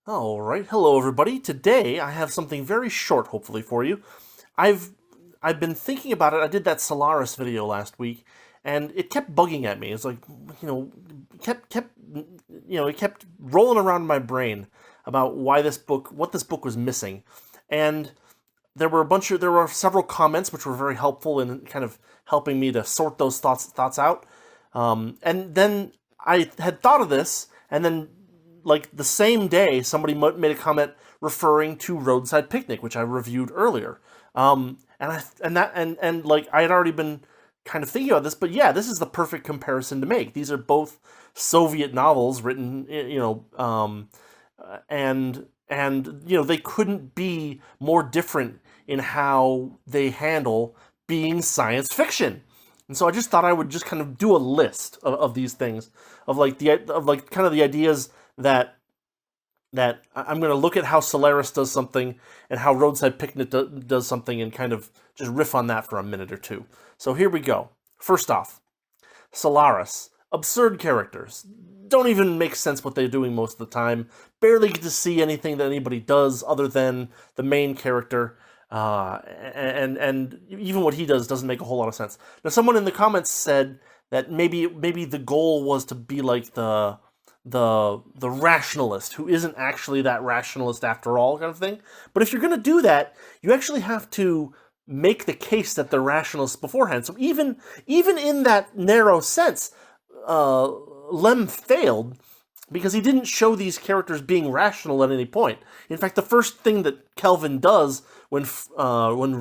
All right, hello everybody. Today I have something very short, hopefully for you. I've I've been thinking about it. I did that Solaris video last week, and it kept bugging at me. It's like it kept rolling around in my brain about what this book was missing, and there were several comments which were very helpful in kind of helping me to sort those thoughts out. And then I had thought of this, and then like the same day, somebody made a comment referring to Roadside Picnic, which I reviewed earlier. And like I had already been kind of thinking about this, but yeah, this is the perfect comparison to make. These are both Soviet novels written, and they couldn't be more different in how they handle being science fiction. And so I just thought I would just kind of do a list of these things, of like kind of the ideas that I'm going to look at how Solaris does something and how Roadside Picnic does something, and kind of just riff on that for a minute or two. So here we go. First off, Solaris. Absurd characters. Don't even make sense what they're doing most of the time. Barely get to see anything that anybody does other than the main character. And even what he does doesn't make a whole lot of sense. Now, someone in the comments said that maybe the goal was to be like the rationalist who isn't actually that rationalist after all, kind of thing. But if you're going to do that, you actually have to make the case that they're rationalists beforehand. So even in that narrow sense, Lem failed because he didn't show these characters being rational at any point. In fact, the first thing that Kelvin does when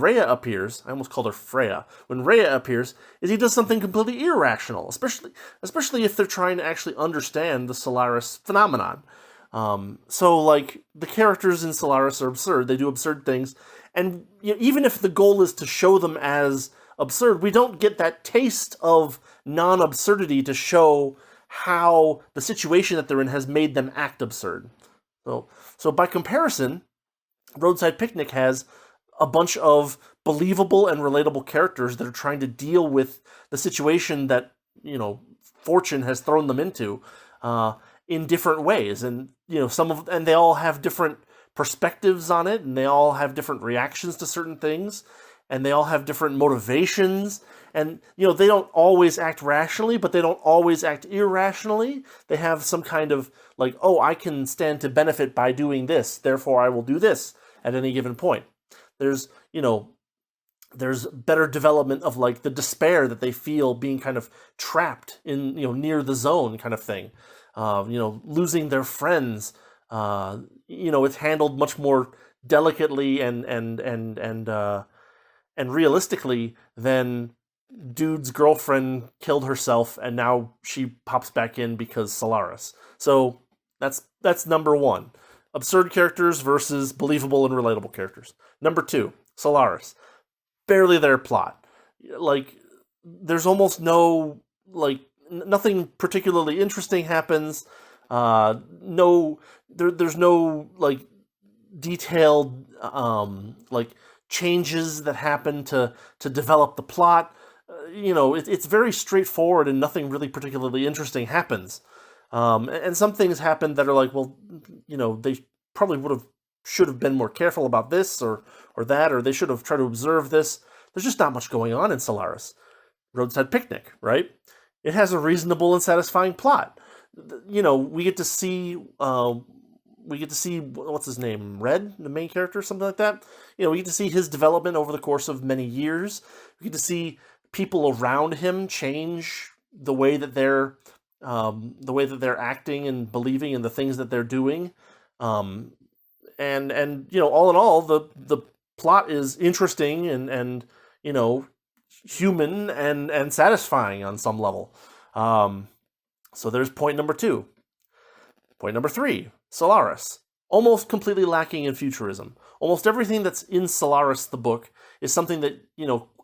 Rhea appears, I almost called her Freya, when Rhea appears, is he does something completely irrational, especially if they're trying to actually understand the Solaris phenomenon. So, like, the characters in Solaris are absurd. They do absurd things. And even if the goal is to show them as absurd, we don't get that taste of non-absurdity to show how the situation that they're in has made them act absurd. So by comparison, Roadside Picnic has a bunch of believable and relatable characters that are trying to deal with the situation that, fortune has thrown them into, in different ways. And, and they all have different perspectives on it, and they all have different reactions to certain things, and they all have different motivations. And, they don't always act rationally, but they don't always act irrationally. They have some kind of, like, oh, I can stand to benefit by doing this, therefore I will do this at any given point. There's better development of, like, the despair that they feel being kind of trapped in, near the zone kind of thing. Losing their friends. It's handled much more delicately and realistically than dude's girlfriend killed herself and now she pops back in because Solaris. So that's number one. Absurd characters versus believable and relatable characters. Number two, Solaris. Barely their plot. Like, there's almost no, like, nothing particularly interesting happens. There's no, like, detailed, like, changes that happen to develop the plot. It's very straightforward and nothing really particularly interesting happens. And some things happen that are like, well, they probably should have been more careful about this or that, or they should have tried to observe this. There's just not much going on in Solaris. Roadside Picnic, right? It has a reasonable and satisfying plot. We get to see what's his name, Red, the main character, something like that. We get to see his development over the course of many years. We get to see people around him change the way that they're acting and believing in the things that they're doing. And all in all, the plot is interesting and human and satisfying on some level. So there's point number two. Point number three, Solaris. Almost completely lacking in futurism. Almost everything that's in Solaris, the book, is something that,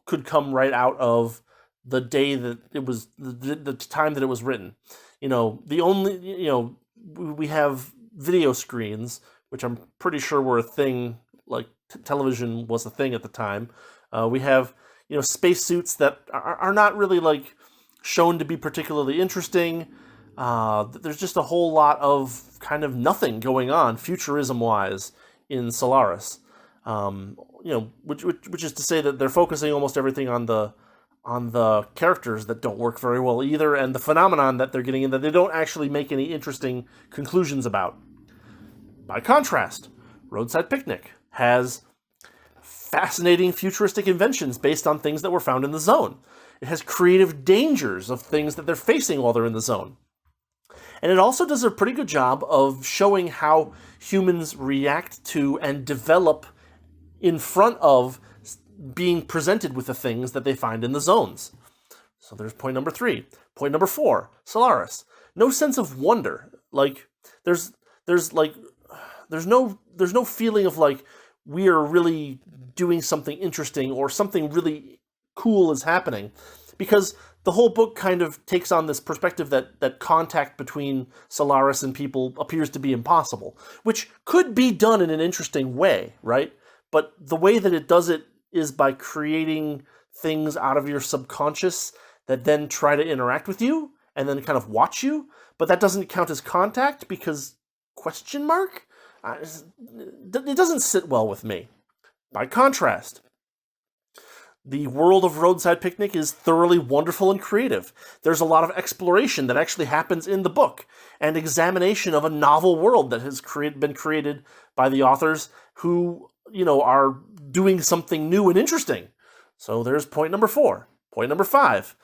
could come right out of the day that it was, the time that it was written. We have video screens, which I'm pretty sure were a thing, like television was a thing at the time. We have, spacesuits that are not really, like, shown to be particularly interesting. There's just a whole lot of kind of nothing going on futurism-wise in Solaris. Which is to say that they're focusing almost everything on the characters that don't work very well either, and the phenomenon that they're getting in that they don't actually make any interesting conclusions about. By contrast, Roadside Picnic has fascinating futuristic inventions based on things that were found in the zone. It has creative dangers of things that they're facing while they're in the zone. And it also does a pretty good job of showing how humans react to and develop in front of being presented with the things that they find in the zones. So there's point number 3. Point number 4, Solaris. No sense of wonder. Like there's no feeling of like we are really doing something interesting or something really cool is happening, because the whole book kind of takes on this perspective that contact between Solaris and people appears to be impossible, which could be done in an interesting way, right? But the way that it does it is by creating things out of your subconscious that then try to interact with you and then kind of watch you, but that doesn't count as contact because question mark? It doesn't sit well with me. By contrast, the world of Roadside Picnic is thoroughly wonderful and creative. There's a lot of exploration that actually happens in the book, and examination of a novel world that has been created by the authors who, are doing something new and interesting. So there's point number 4. Point number 5.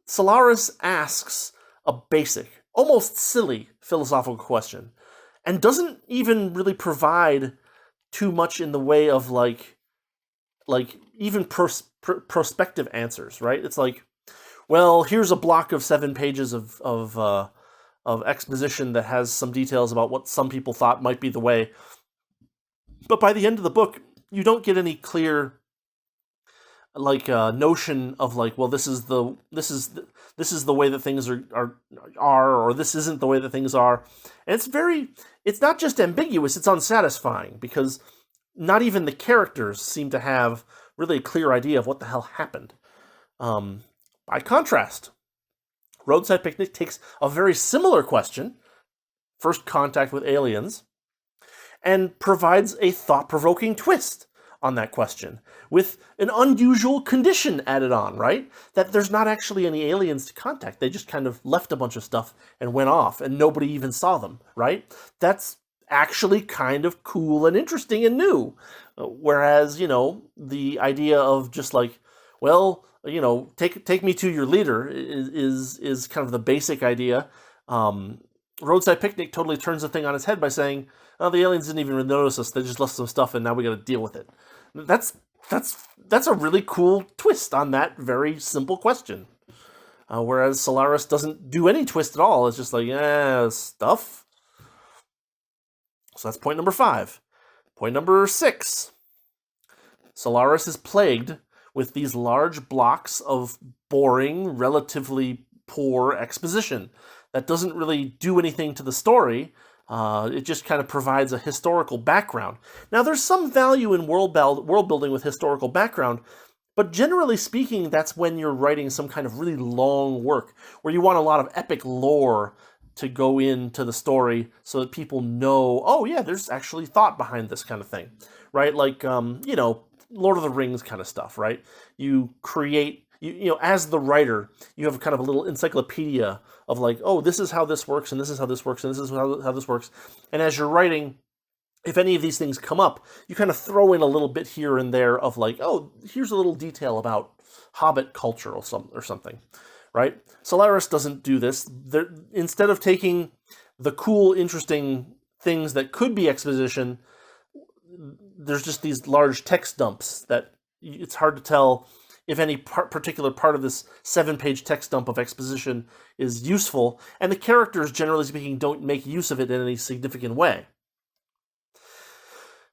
Solaris asks a basic, almost silly philosophical question, and doesn't even really provide too much in the way of like even prospective answers, right? It's like, well, here's a block of 7 pages of exposition that has some details about what some people thought might be the way, but by the end of the book, you don't get any clear notion of like, well, this is the way that things are, or this isn't the way that things are. And it's not just ambiguous, it's unsatisfying, because not even the characters seem to have really a clear idea of what the hell happened. By contrast, Roadside Picnic takes a very similar question, first contact with aliens, and provides a thought-provoking twist on that question, with an unusual condition added on, right? That there's not actually any aliens to contact. They just kind of left a bunch of stuff and went off, and nobody even saw them, right? That's actually kind of cool and interesting and new. Whereas, the idea of just like, well, take me to your leader is kind of the basic idea. Roadside Picnic totally turns the thing on its head by saying, oh, the aliens didn't even notice us. They just left some stuff and now we got to deal with it. That's a really cool twist on that very simple question. Whereas Solaris doesn't do any twist at all. It's just like, stuff. So that's point number 5. Point number 6. Solaris is plagued with these large blocks of boring, relatively poor exposition that doesn't really do anything to the story. It just kind of provides a historical background. Now, there's some value in world building with historical background, but generally speaking, that's when you're writing some kind of really long work, where you want a lot of epic lore to go into the story so that people know, oh yeah, there's actually thought behind this kind of thing, right? Like, Lord of the Rings kind of stuff, right? You create, as the writer, you have kind of a little encyclopedia of like, oh, this is how this works, and this is how this works, and this is how this works. And as you're writing, if any of these things come up, you kind of throw in a little bit here and there of like, oh, here's a little detail about Hobbit culture or something, right? Solaris doesn't do this. Instead of taking the cool, interesting things that could be exposition, there's just these large text dumps that it's hard to tell if any particular part of this 7-page text dump of exposition is useful, and the characters, generally speaking, don't make use of it in any significant way.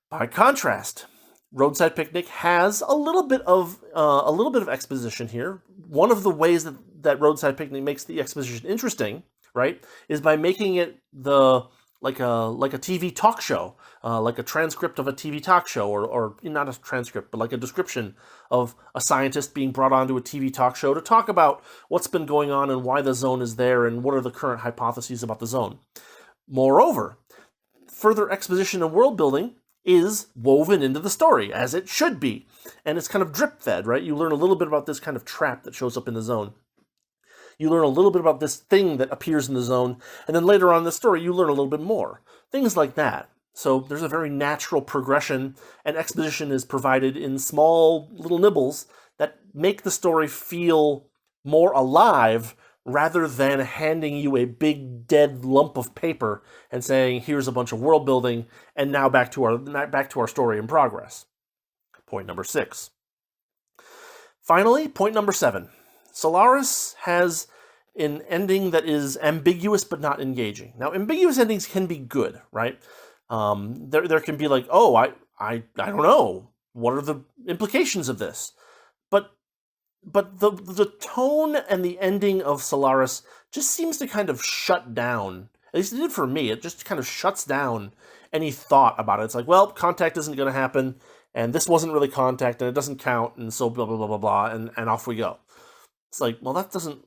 By contrast, Roadside Picnic has a little bit of exposition here. One of the ways that Roadside Picnic makes the exposition interesting, right, is by making it the like a TV talk show, like a transcript of a TV talk show, or not a transcript, but like a description of a scientist being brought onto a TV talk show to talk about what's been going on and why the zone is there and what are the current hypotheses about the zone. Moreover, further exposition and world building is woven into the story, as it should be. And it's kind of drip-fed, right? You learn a little bit about this kind of trap that shows up in the zone. You learn a little bit about this thing that appears in the zone, and then later on in the story, you learn a little bit more. Things like that. So there's a very natural progression, and exposition is provided in small little nibbles that make the story feel more alive rather than handing you a big dead lump of paper and saying, here's a bunch of world building, and now back to our story in progress. Point number 6. Finally, point number 7. Solaris has an ending that is ambiguous but not engaging. Now, ambiguous endings can be good, right? There can be like, oh, I don't know. What are the implications of this? But the tone and the ending of Solaris just seems to kind of shut down. At least it did for me. It just kind of shuts down any thought about it. It's like, well, contact isn't going to happen, and this wasn't really contact, and it doesn't count, and so blah, blah, blah, blah, blah, and off we go. It's like, well, that doesn't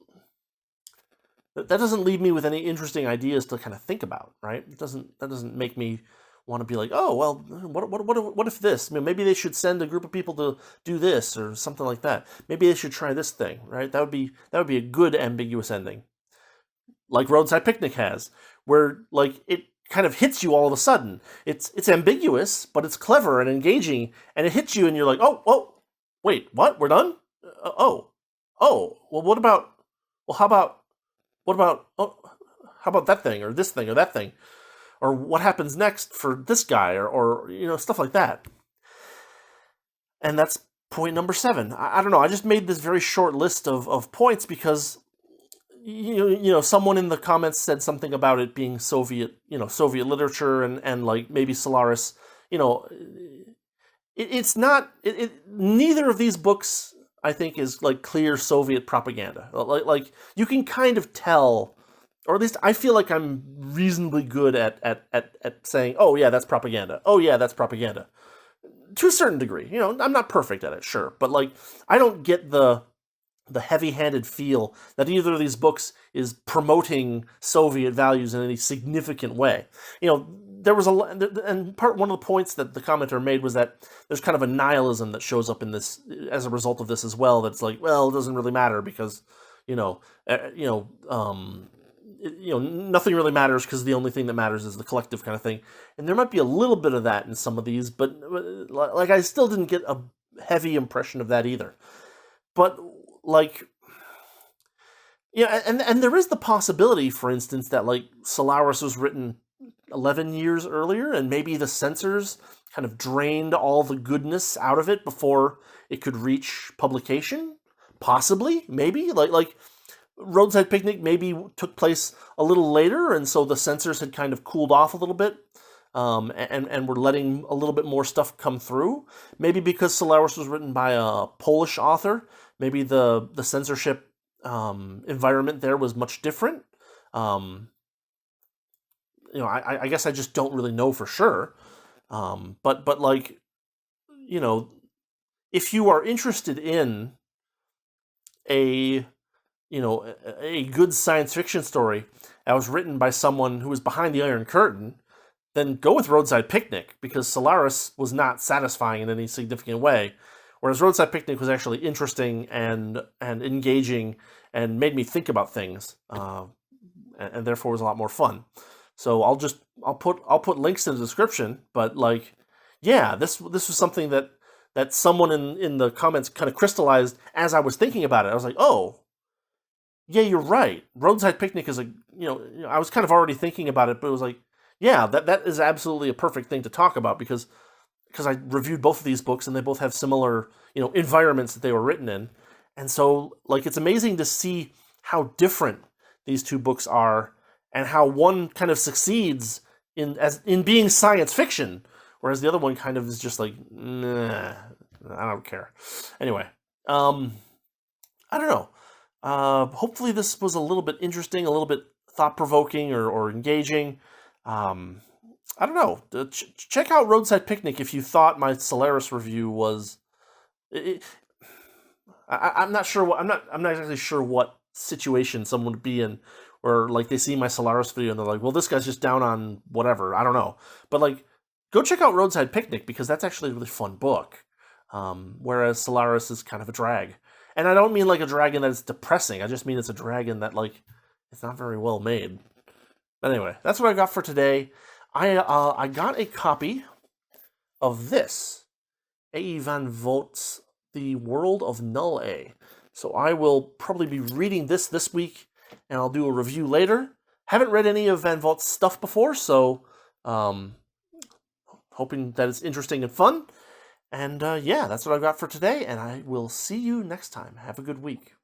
leave me with any interesting ideas to kind of think about, right? That doesn't make me want to be like, oh, well, what if this? I mean, maybe they should send a group of people to do this or something like that. Maybe they should try this thing, right? That would be a good ambiguous ending, like Roadside Picnic has, where like it kind of hits you all of a sudden. It's ambiguous, but it's clever and engaging, and it hits you, and you're like, oh, wait, what? We're done? Oh, well, what about that thing or this thing or that thing? Or what happens next for this guy, or stuff like that. And that's point number 7. I don't know. I just made this very short list of points because someone in the comments said something about it being Soviet literature and like maybe Solaris. It's not. Neither of these books, I think, is like clear Soviet propaganda. Like you can kind of tell. Or at least I feel like I'm reasonably good at saying, oh yeah, that's propaganda. Oh yeah, that's propaganda. To a certain degree. I'm not perfect at it, sure. But like, I don't get the heavy-handed feel that either of these books is promoting Soviet values in any significant way. There was one of the points that the commenter made was that there's kind of a nihilism that shows up in this as a result of this as well. That's like, well, it doesn't really matter because, nothing really matters because the only thing that matters is the collective kind of thing. And there might be a little bit of that in some of these, but like I still didn't get a heavy impression of that either. But like, and there is the possibility, for instance, that like Solaris was written 11 years earlier, and maybe the censors kind of drained all the goodness out of it before it could reach publication. Possibly, maybe like. Roadside Picnic maybe took place a little later, and so the censors had kind of cooled off a little bit, and were letting a little bit more stuff come through. Maybe because Solaris was written by a Polish author, maybe the censorship environment there was much different. I guess I just don't really know for sure. But like, if you are interested in a good science fiction story that was written by someone who was behind the Iron Curtain, then go with Roadside Picnic, because Solaris was not satisfying in any significant way, whereas Roadside Picnic was actually interesting and engaging and made me think about things, and therefore was a lot more fun. So I'll put links in the description, but like, yeah, this was something that someone in the comments kind of crystallized as I was thinking about it. I was like, oh, yeah, you're right. Roadside Picnic is I was kind of already thinking about it, but it was like, yeah, that is absolutely a perfect thing to talk about because I reviewed both of these books and they both have similar, environments that they were written in. And so, like, it's amazing to see how different these two books are and how one kind of succeeds in being science fiction, whereas the other one kind of is just like, nah, I don't care. Anyway, I don't know. Hopefully this was a little bit interesting, a little bit thought-provoking or engaging. I don't know. Check out Roadside Picnic if you thought my Solaris review was. I'm not sure what I'm not exactly sure what situation someone would be in, or like they see my Solaris video and they're like, well, this guy's just down on whatever. I don't know, but like, go check out Roadside Picnic because that's actually a really fun book. Whereas Solaris is kind of a drag, and I don't mean like a dragon that's depressing. I just mean it's a dragon that like it's not very well made. Anyway, that's what I got for today. I got a copy of this A.E. Van Volt's The World of Null A. So I will probably be reading this week, and I'll do a review later. Haven't read any of Van Volt's stuff before, so hoping that it's interesting and fun. And yeah, that's what I've got for today, and I will see you next time. Have a good week.